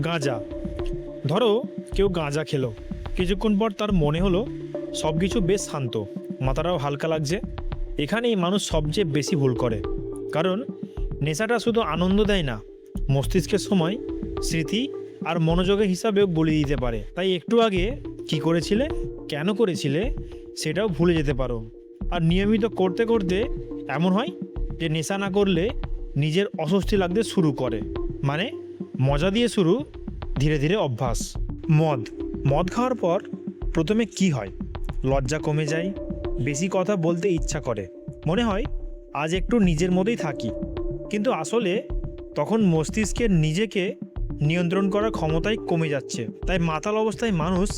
গাঁজা। ধরো কেউ গাঁজা খেলো, কিছুক্ষণ পর তার মনে হলো সব কিছু বেশ শান্ত, মাথাটাও হালকা লাগছে। এখানেই মানুষ সবচেয়ে বেশি ভুল করে, কারণ নেশাটা শুধু আনন্দ দেয় না, মস্তিষ্কের সময় স্মৃতি আর মনোযোগের হিসাবেও বলে দিতে পারে। তাই একটু আগে কি করেছিলে, কেন করেছিলে সেটাও ভুলে যেতে পারো। আর নিয়মিত করতে করতে এমন হয় যে নেশা না করলে নিজের অস্বস্তি লাগতে শুরু করে। মানে মজা দিয়ে শুরু, ধীরে ধীরে অভ্যাস। মদ মদ খাওয়ার পর প্রথমে কি হয়, লজ্জা কমে যায়, বেশি কথা বলতে ইচ্ছা করে, মনে হয় আজ একটু নিজের মধ্যেই থাকি। কিন্তু আসলে তখন মস্তিষ্কের নিজেকে নিয়ন্ত্রণ করার ক্ষমতাই কমে যাচ্ছে। তাই মাতাল অবস্থায় মানুষ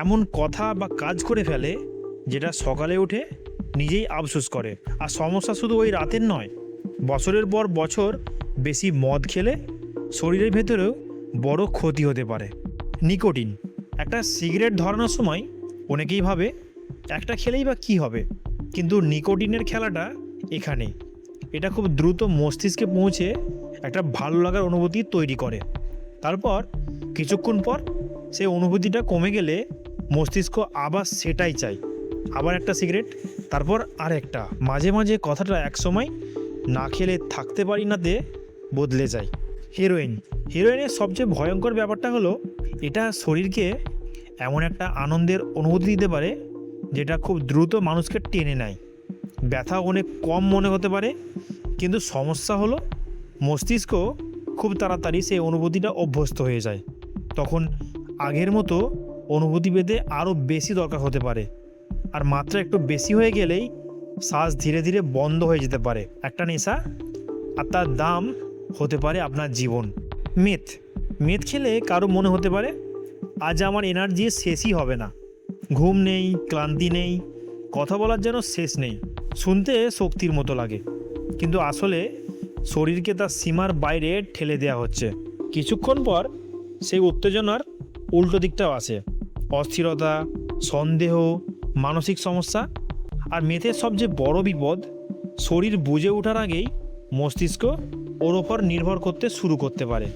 এমন কথা বা কাজ করে ফেলে যেটা সকালে উঠে নিজেই আফসোস করে। আর সমস্যা শুধু ওই রাতের নয়, বছরের পর বছর বেশি মদ খেলে শরীরের ভেতরেও বড় ক্ষতি হতে পারে। নিকোটিন। একটা সিগারেট ধরানোর সময় অনেকেই ভাবে একটা খেলেই বা কী হবে, কিন্তু নিকোটিনের খেলাটা এখানে। এটা খুব দ্রুত মস্তিষ্কে পৌঁছে একটা ভালো লাগার অনুভূতি তৈরি করে। তারপর কিছুক্ষণ পর সেই অনুভূতিটা কমে গেলে মস্তিষ্ক আবার সেটাই চাই, আবার একটা সিগারেট, তারপর আর একটা। মাঝে মাঝে কথাটা একসময় না খেলে থাকতে পারি নাতে বদলে যায়। হিরোইনের সবচেয়ে ভয়ঙ্কর ব্যাপারটা হলো এটা শরীরকে এমন একটা আনন্দের অনুভূতি দিতে পারে যেটা খুব দ্রুত মানুষকে টেনে নেয়। ব্যথা অনেক কম মনে হতে পারে, কিন্তু সমস্যা হলো মস্তিষ্ক খুব তাড়াতাড়ি সেই অনুভূতিটা অভ্যস্ত হয়ে যায়। তখন আগের মতো অনুভূতি পেতে আরও বেশি দরকার হতে পারে। আর মাত্রা একটু বেশি হয়ে গেলেই শ্বাস ধীরে ধীরে বন্ধ হয়ে যেতে পারে। একটা নেশা, আর তার দাম হতে পারে আপনার জীবন। মেথ খেলে কারো মনে হতে পারে আজ আমার এনার্জি শেষই হবে না, ঘুম নেই, ক্লান্তি নেই, কথা বলার যেন শেষ নেই। শুনতে শক্তির মতো লাগে, কিন্তু আসলে শরীরকে তার সীমার বাইরে ঠেলে দেওয়া হচ্ছে। কিছুক্ষণ পর সেই উত্তেজনার উল্টো দিকটাও আসে, অস্থিরতা, সন্দেহ, মানসিক সমস্যা। আর মেথের সবচেয়ে বড় বিপদ, শরীর বুঝে ওঠার আগেই মস্তিষ্ক ওর ওপর নির্ভর করতে শুরু করতে পারে।